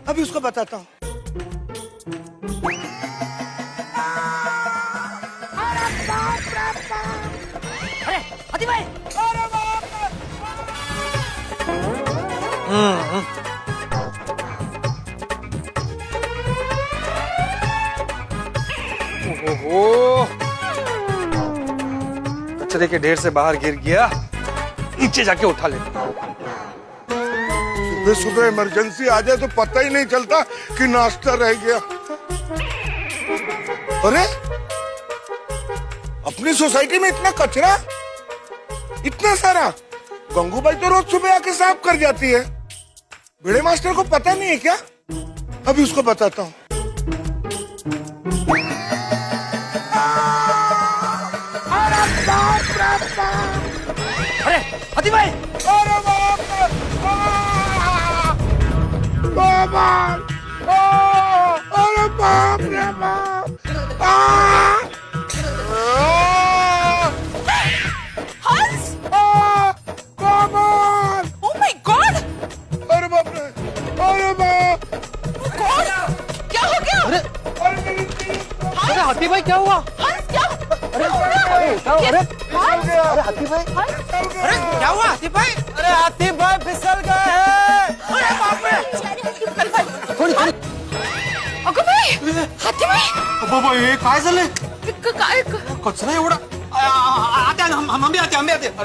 अभी उसको बताता हूँ। अरे हाथी भाई, ओहो, कचरे के ढेर से बाहर गिर गया, नीचे जाके उठा ले। सुबह सुबह इमरजेंसी आ जाए तो पता ही नहीं चलता कि नाश्ता रह गया। अरे अपनी सोसाइटी में इतना कचरा, इतना सारा। गंगूबाई तो रोज सुबह आके साफ कर जाती है। भिड़े मास्टर को पता नहीं है क्या? अभी उसको बताता हूँ। अरे हाथी भाई, अरे बाप रे! अरे बाप रे बाप! हंस! कमाल! Oh my God! अरे बाप रे! अरे बाप! God! क्या हो गया? अरे हाथी भाई क्या हुआ? हंस क्या? क्या हो गया? अरे हाथी भाई, अरे क्या हुआ हाथी भाई? अरे हाथी भाई फिसल गए हैं। अरे बाप रे! अगं बाई! हाथी बाई! बाबा हे काय झालंय? काय? कचरा एवढा आते हम भी आते अरे बाप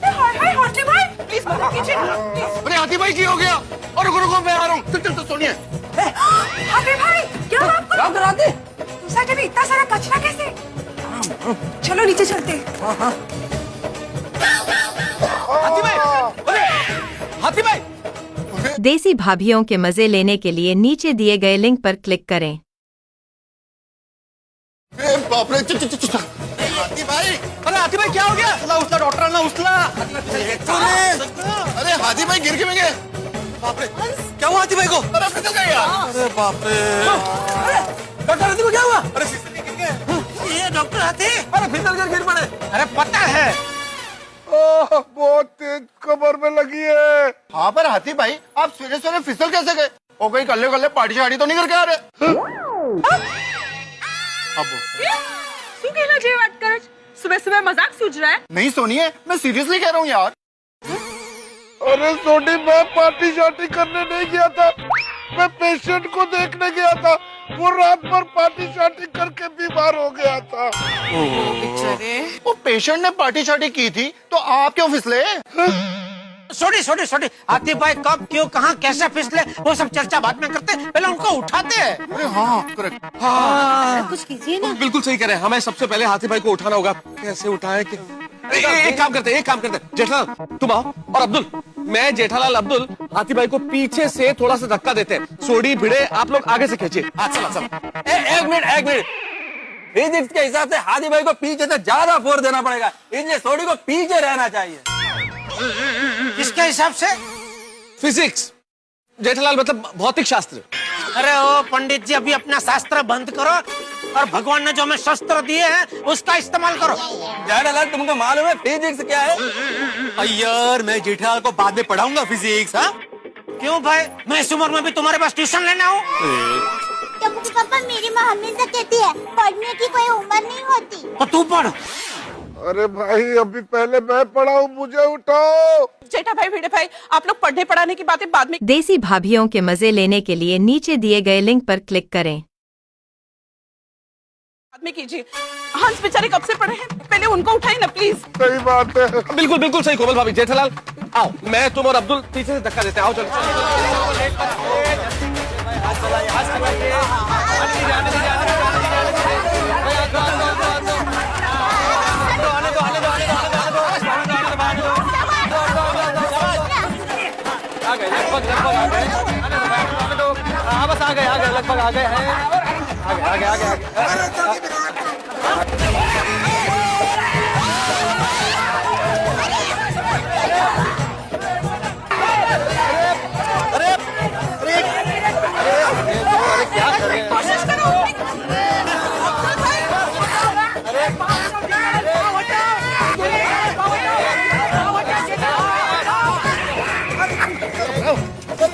हाय हाथी भाई! प्लीज मदद कीजिए ना, प्लीज। अरे हाथी भाई की हो गया? और रुको मैं आ रहा हूँ। चल सुनिए। हाथी भाई! क्या हुआ आपको? क्या कराते? सोसाइटी में इतना सारा कचरा कैसे? चलो नीचे चलते हैं। हाथी भाई, अरे हाथी भाई, देसी भाभीयों के मजे लेने के लिए नीचे दिए गए लिंक पर क्लिक करें। बाप रे! हाथी भाई! अरे हाथी भाई क्या हो गया? उचला डॉक्टरांना उचला। अरे हाथी भाई गिर के गए। बाप रे, क्या हुआ हाथी भाई को? अरे फिसल गए यार। अरे बाप रे, डॉक्टर हाथी को क्या हुआ? अरे ये डॉक्टर हाथी, अरे फिसल कर गिर पड़े। अरे पता है बहुत तेज कमर में लगी है। हाँ पर हाथी भाई आप सवेरे सवेरे फिसल कैसे गए? और कोई कल्ले कल्ले पार्टी शाड़ी तो नहीं करके आ रहे? શું કહેલા જે વાત કરે છે? સુબહ સુબह मजाक सूझ रहा है? नहीं सोनिए, मैं सीरियसली कह रहा हूँ यार। अरे सोनी मैं पार्टी शार्टी करने नहीं गया था, मैं पेशेंट को देखने गया था। वो रात भर पार्टी शार्टी करके बीमार हो गया था। बेचारे। वो पेशेंट ने पार्टी शार्टी की थी तो आप क्यों फिसले? छोटी हाथी भाई कब क्यों कहाँ कैसे फिसले वो सब चर्चा बाद में करते, पहले उनको उठाते हैं। अरे हाँ करेक्ट। कुछ कीजिए ना। बिल्कुल सही कह रहे हैं, हमें सबसे पहले हाथी भाई को उठाना होगा। कैसे उठाए कि एक काम करते जेठालाल तुम आओ और अब्दुल, मैं जेठालाल अब्दुल हाथी भाई को पीछे से थोड़ा सा धक्का देते हैं। सोडी भिड़े आप लोग आगे से खींचिए। चलो एक मिनट फिजिक्स के हिसाब से हाथी भाई को पीछे से ज्यादा फोर्स देना पड़ेगा, इसलिए सोडी को पीछे रहना चाहिए। किसके हिसाब से? फिजिक्स जेठालाल मतलब भौतिक शास्त्र। अरे ओ पंडित जी अभी अपना शास्त्र बंद करो और भगवान ने जो हमें शस्त्र दिए हैं उसका इस्तेमाल करो। जेठालाल तुमको मालूम है फिजिक्स क्या है? यार मैं जेठालाल को बाद में पढ़ाऊंगा फिजिक्स। हाँ क्यों भाई, मैं इस उम्र में भी तुम्हारे पास ट्यूशन लेना हूँ? क्योंकि पापा मेरी माँ हमेशा कहती है पढ़ने की कोई उम्र नहीं होती। तो तू पढ़। अरे भाई अभी पहले मैं पढ़ाऊं, मुझे उठाओ। जेठा भाई, भिड़े भाई, आप लोग पढ़ने पढ़ाने की बातें बाद में। देसी भाभीयों के मजे लेने के लिए नीचे दिए गए लिंक पर क्लिक करें। बाद में कीजिए। हंस बेचारे कब से पढ़े हैं, पहले उनको उठाइए ना प्लीज। सही बात है। बिल्कुल सही कोमल भाभी। जेठालाल आओ, मैं तुम और अब्दुल पीछे से धक्का देते हैं। आओ चलो। लगभग आ गए, बस आ गए लगभग आ गए हैं। आगे क्या कर रहे हैं? कोशिश करो।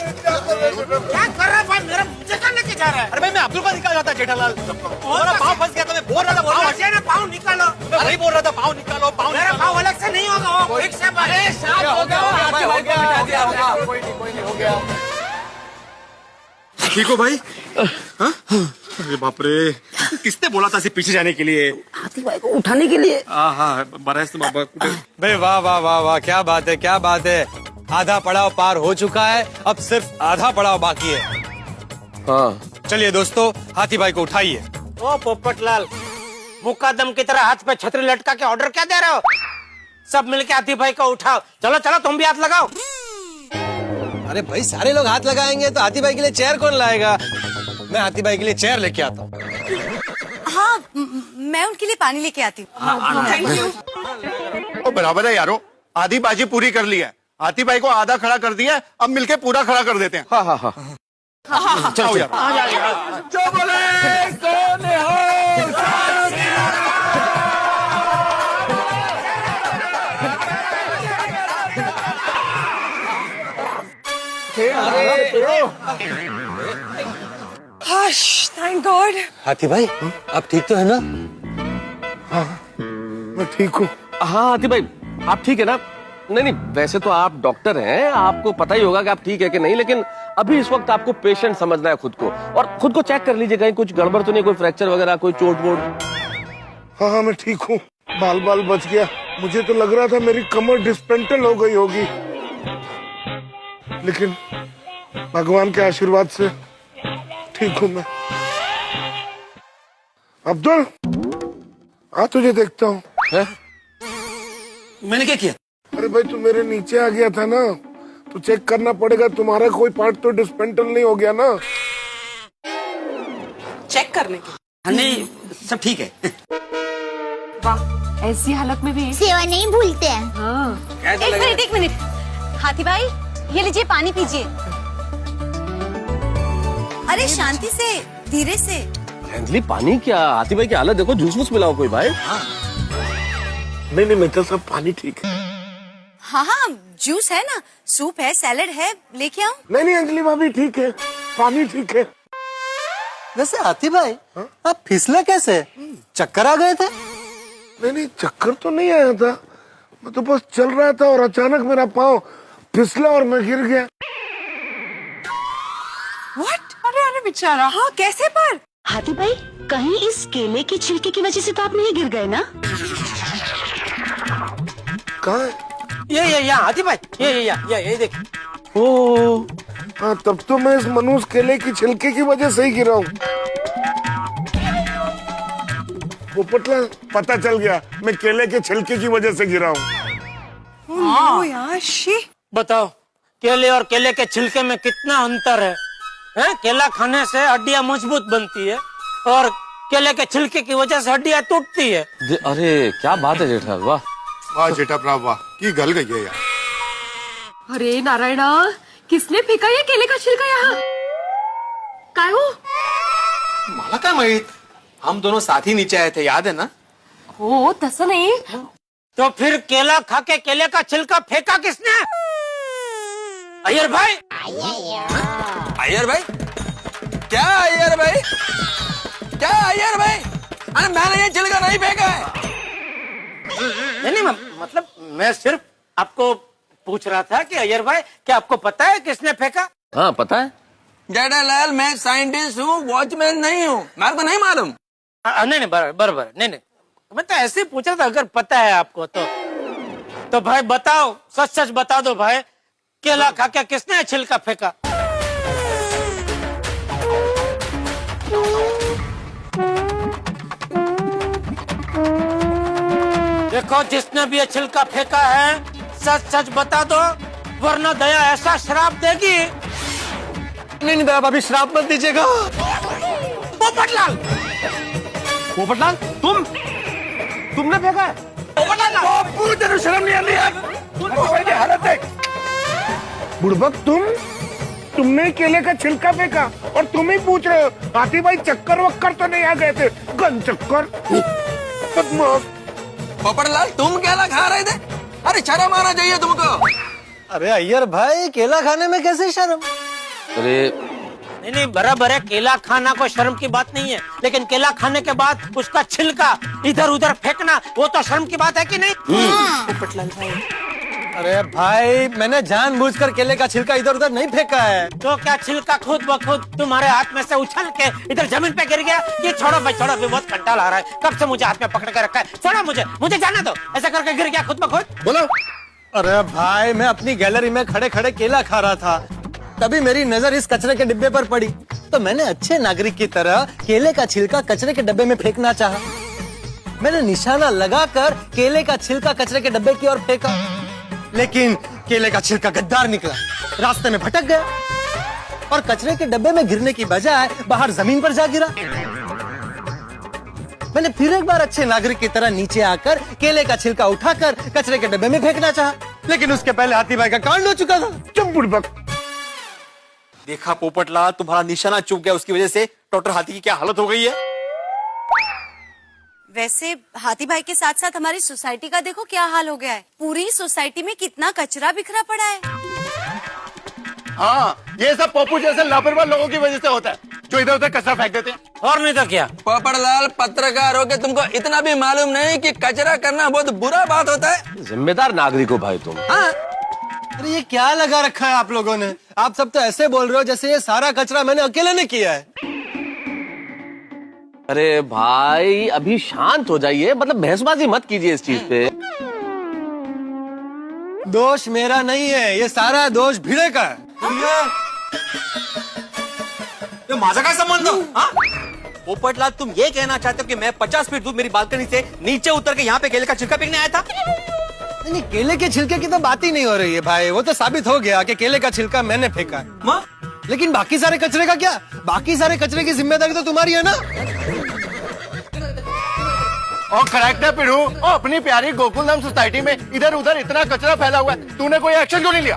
क्या कर रहा है भाई? मेरा मुझे कहाँ लेके जा रहा है? अरे भाई मैं अब्दुल को निकाल रहा था जेठालाल, मेरा पाँव फंस गया था, मैं बोल रहा था पाँव से ना पाँव निकालो। मैं वही बोल रहा था पाँव निकालो पाँव मेरा पाँव अलग से नहीं होगा, वो ठीक से बने। ठीक हो भाई? हाँ? अरे बाप रे, किसने बोला था सिर्फ पीछे जाने के लिए? हाथी भाई को उठाने के लिए। हाँ बरस बाबा भाई वाह वाह वाह वाह, क्या बात है क्या बात है। आधा पड़ाव पार हो चुका है, अब सिर्फ आधा पड़ाव बाकी है। हाँ चलिए दोस्तों, हाथी भाई को उठाइए। ओ पोपटलाल, मुकादम की तरह हाथ पे छतरी लटका के ऑर्डर क्या दे रहे हो? सब मिलके हाथी भाई को उठाओ। चलो चलो तुम भी हाथ लगाओ। अरे भाई सारे लोग हाथ लगाएंगे तो हाथी भाई के लिए चेयर कौन लाएगा? मैं हाथी भाई के लिए चेयर लेके आता हूँ। हाँ, मैं उनके लिए पानी लेके आती हूँ। Thank you. बराबर है यारो, आधी बाजी पूरी कर ली है। हाथी भाई को आधा खड़ा कर दिया है, अब मिलके पूरा खड़ा कर देते हैं। हाँ हाँ हाँ चलो यार। जो बोले सो निहाल। Thank God. हाथी भाई आप ठीक तो है ना? मैं ठीक हूँ। हाँ हाथी भाई आप ठीक है ना? नहीं नहीं, वैसे तो आप डॉक्टर हैं, आपको पता ही होगा कि आप ठीक है कि नहीं, लेकिन अभी इस वक्त आपको पेशेंट समझना है खुद को, और खुद को चेक कर लीजिए कहीं कुछ गड़बड़ तो नहीं, कोई फ्रैक्चर वगैरह, कोई चोट वोट। हाँ मैं ठीक हूँ, बाल बाल बच गया। मुझे तो लग रहा था मेरी कमर डिस्पेंटल हो गई होगी, लेकिन भगवान के आशीर्वाद से ठीक हूँ मैं। अब्दुल आ तुझे देखता हूँ। मैंने क्या किया? अरे भाई तू मेरे नीचे आ गया था ना, तो चेक करना पड़ेगा, तुम्हारा कोई पार्ट तो डिस्पेंटल नहीं हो गया ना? चेक करने के। नहीं सब ठीक है। वाह, ऐसी हालत में भी। सेवा नहीं भूलते हैं। हाँ। एक मिनट। हाथी भाई ये लीजिए, पानी पीजिए। अरे शांति से, धीरे से। अंजलि पानी क्या? हाथी भाई की हालत देखो, जूस वूस मिलाओ कोई भाई। नहीं मित्तल सब पानी ठीक है। हाँ, जूस है ना, सूप है, सैलेड है, लेके आऊं? नहीं अंजलि भाभी ठीक है, पानी ठीक है। वैसे हाथी भाई आप फिसले कैसे? चक्कर आ गए थे? नहीं चक्कर तो नहीं आया था, मैं तो बस चल रहा था और अचानक मेरा पाँव फिसला और मैं गिर गया। What? अरे बेचारा। हाँ, कैसे पर? हाथी भाई कहीं इस केले के छिलके की वजह से तो आप नहीं गिर गए ना? कहाँ है? ये हाथी भाई, ये देख। ओ हाँ तब तो मैं इस मनुष्य केले की छिलके की वजह से ही गिरा हूँ। पोपटलाल पता चल गया, मैं केले के छिलके की वजह से गिरा हूँ। ओह यार, शी। बताओ केले और केले के छिलके में कितना अंतर है? हैं? केला खाने से हड्डियां मजबूत बनती है और केले के छिलके की वजह से हड्डियां टूटती है। अरे क्या बात है जेठालाल, वाह वाह जेठा प्रभु वाह, की गल गई है यार। अरे नारायणा, किसने फेंका ये केले का छिलका यहाँ? काय हो? मला काय माहित, हम दोनों साथ ही नीचे आए थे, याद है ना? हो तसं नाही। तो फिर केला खा के केले का छिलका फेंका किसने? अय्यर भाई। अय्यर भाई? क्या अय्यर भाई? क्या अय्यर भाई? अरे मैंने ये छिलका नहीं फेंका है। नहीं मतलब मैं सिर्फ आपको पूछ रहा था कि अय्यर भाई क्या आपको पता है किसने फेंका? हाँ पता है। जेठालाल मैं साइंटिस्ट हूँ, वॉचमैन नहीं हूँ, मेरे को नहीं मालूम। नहीं बराबर नहीं मैं तो ऐसे ही पूछ रहा था, अगर पता है आपको तो भाई बताओ, सच बता दो भाई, केला खा के किसने छिलका फेंका? देखो जिसने भी ये छिलका फेंका है सच बता दो, वरना दया ऐसा श्राप देगी। नहीं दया भाभी, श्राप मत दीजिएगा। पोपटलाल तुमने फेंका है? तेरे शर्म नहीं आती यार? हालत देख। बुड़बक तुमने केले का छिलका फेंका और तुम ही पूछ रहे हो हाथी भाई चक्कर वक्कर तो नहीं आ गए थे? गन चक्कर। पोपटलाल तुम केला खा रहे थे? अरे शर्म आना चाहिए तुमको। अरे अय्यर भाई, केला खाने में कैसे शर्म? अरे नहीं नहीं बराबर है, केला खाना कोई शर्म की बात नहीं है, लेकिन केला खाने के बाद उसका छिलका इधर उधर फेंकना वो तो शर्म की बात है कि नहीं? पोपटलाल भाई, अरे भाई मैंने जानबूझकर केले का छिलका इधर उधर नहीं फेंका है। तो क्या छिलका खुद ब खुद तुम्हारे हाथ में से उछल के इधर जमीन पे गिर गया? ये छोड़ो भाई छोड़ो, अभी बहुत कंटाल आ रहा है, कब से मुझे हाथ में पकड़ के रखा है, छोड़ो मुझे जाना दो, ऐसा करके गिर गया खुद ब खुद। बोलो। अरे भाई मैं अपनी गैलरी में खड़े खड़े केला खा रहा था, तभी मेरी नजर इस कचरे के डिब्बे पर पड़ी, तो मैंने अच्छे नागरिक की तरह केले का छिलका कचरे के डब्बे में फेंकना चाहा। मैंने निशाना लगाकर केले का छिलका कचरे के डब्बे की ओर फेंका, लेकिन केले का छिलका गद्दार निकला, रास्ते में भटक गया और कचरे के डब्बे में गिरने की बजाय बाहर जमीन पर जा गिरा। मैंने फिर एक बार अच्छे नागरिक की तरह नीचे आकर केले का छिलका उठाकर कचरे के डब्बे में फेंकना चाहा, लेकिन उसके पहले हाथी भाई का कांड हो चुका था। चुप बुड़बक। देखा पोपटलाल, तुम्हारा निशाना चूक गया, उसकी वजह से डॉक्टर हाथी की क्या हालत हो गई है। वैसे हाथी भाई के साथ साथ हमारी सोसाइटी का देखो क्या हाल हो गया है, पूरी सोसाइटी में कितना कचरा बिखरा पड़ा है। हाँ, ये सब पप्पू जैसे लापरवाह लोगों की वजह से होता है, जो इधर उधर कचरा फेंक देते हैं। और नहीं तो क्या? पोपटलाल, पत्रकार हो के तुमको इतना भी मालूम नहीं कि कचरा करना बहुत बुरा बात होता है। जिम्मेदार नागरिक हो भाई तुम। हाँ? अरे ये क्या लगा रखा है आप लोगों ने? आप सब तो ऐसे बोल रहे हो जैसे ये सारा कचरा मैंने अकेले ने किया है। अरे भाई अभी शांत हो जाइए, मतलब बहसबाजी मत कीजिए इस चीज पे। दोष मेरा नहीं है, ये सारा दोष भिड़े का है। तो माजा का संबंध? हाँ? पोपटलाल, तुम ये कहना चाहते हो कि मैं 50 फीट दूर मेरी बालकनी से नीचे उतर के यहाँ पे केले का छिलका फेंकने आया था? नहीं, केले के छिलके की तो बात ही नहीं हो रही है भाई, वो तो साबित हो गया कि केले का छिलका मैंने फेंका है। माँ? लेकिन बाकी सारे कचरे का क्या? बाकी सारे कचरे की जिम्मेदारी तो तुम्हारी है ना। और करेक्ट है पिड़ू, और अपनी प्यारी गोकुलधाम सोसाइटी में इधर उधर इतना कचरा फैला हुआ है, तूने कोई एक्शन क्यों नहीं लिया?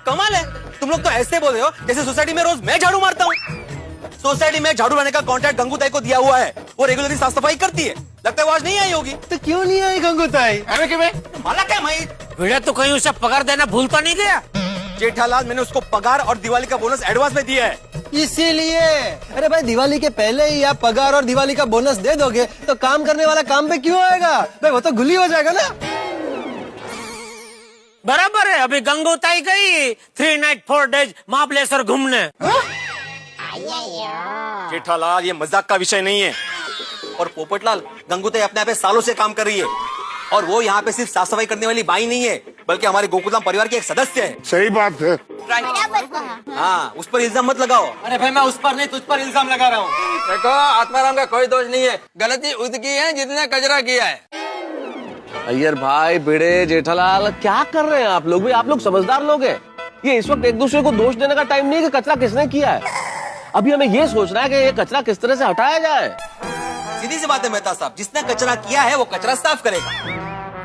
कमाल है, तुम लोग तो ऐसे बोल रहे हो जैसे सोसाइटी में रोज मैं झाड़ू मारता हूँ। सोसाइटी में झाड़ू लाने का कॉन्ट्रैक्ट गंगूताई को दिया हुआ है, वो रेगुलरली साफ सफाई करती है, लगता है वो आज नहीं आई होगी। तो क्यों नहीं आई गंगूताई? अरे कि माला क्या भाई? भिड़ा तो कहीं उसे पगार देना भूल तो नहीं गया? जेठालाल, मैंने उसको पगार और दिवाली का बोनस एडवांस में दिया है। इसीलिए। अरे भाई दिवाली के पहले ही आप पगार और दिवाली का बोनस दे दोगे तो काम करने वाला काम पे क्यों आएगा भाई? वो तो गुली हो जाएगा ना। बराबर है, अभी गंगोताई गई 3 नाइट 4 डेज महाबलेश्वर घूमने। जेठालाल, ये मजाक का विषय नहीं है। और पोपटलाल, गंगूताई अपने आप सालों से काम कर रही है, और वो यहाँ पे सिर्फ साफ सफाई करने वाली बाई नहीं है, बल्कि हमारे गोकुलधाम परिवार की एक सदस्य है। सही बात है। हाँ, उस पर इल्जाम मत लगाओ। अरे भाई मैं उस पर नहीं तुझ पर इल्जाम लगा रहा हूँ। देखो, आत्माराम का कोई दोष नहीं है, गलती उसकी है जितने कचरा किया है। अय्यर भाई, भिड़े, जेठालाल, क्या कर रहे हैं आप लोग भी? आप लोग समझदार लोग हैं। ये इस वक्त एक दूसरे को दोष देने का टाइम नहीं है कि कचरा किसने किया है। अभी हमें ये सोचना है कि ये कचरा किस तरह से हटाया जाए। सीधी सी बात है मेहता साहब, जिसने कचरा किया है वो कचरा साफ करेगा,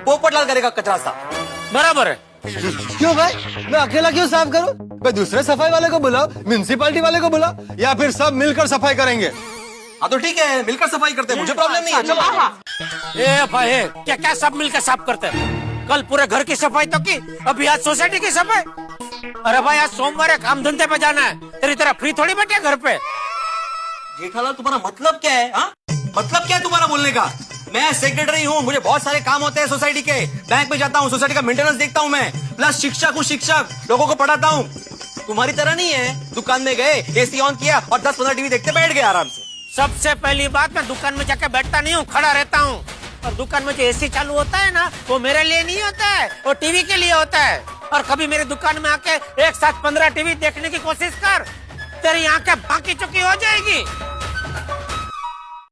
पोपटलाल करेगा कचरा साफ। बराबर है। क्यों भाई, मैं अकेला क्यों साफ करूं? भाई दूसरे सफाई वाले को बुलाओ, म्युनिसिपालिटी वाले को बुलाओ, या फिर सब मिलकर सफाई करेंगे। हाँ तो ठीक है, मिलकर सफाई करते हैं, मुझे प्रॉब्लम नहीं है। चलो। भाई क्या सब मिलकर साफ करते हैं? कल पूरे घर की सफाई तो की, अभी आज सोसाइटी की सफाई। अरे भाई आज सोमवार है, काम धंधे पे जाना है, तेरी तरह फ्री थोड़ी बैठे घर पे। जेठालाल, तुम्हारा मतलब क्या है? हाँ, मतलब क्या है तुम्हारा बोलने का? मैं सेक्रेटरी हूँ, मुझे बहुत सारे काम होते हैं सोसाइटी के, बैंक में जाता हूँ, सोसाइटी का मेंटेनेंस देखता हूँ मैं, प्लस शिक्षक हूँ, शिक्षक लोगों को पढ़ाता हूँ। तुम्हारी तरह नहीं है, दुकान में गए, एसी ऑन किया और 10-15 टीवी देखते बैठ गए आराम से। सबसे पहली बात, मैं दुकान में जाके बैठता नहीं हूँ, खड़ा रहता हूँ। और दुकान में जो एसी चालू होता है ना, वो मेरे लिए नहीं होता है, वो टीवी के लिए होता है। और कभी मेरी दुकान में आके एक साथ 15 टीवी देखने की कोशिश कर, तेरी आंखें बाकी चुकी हो जाएगी।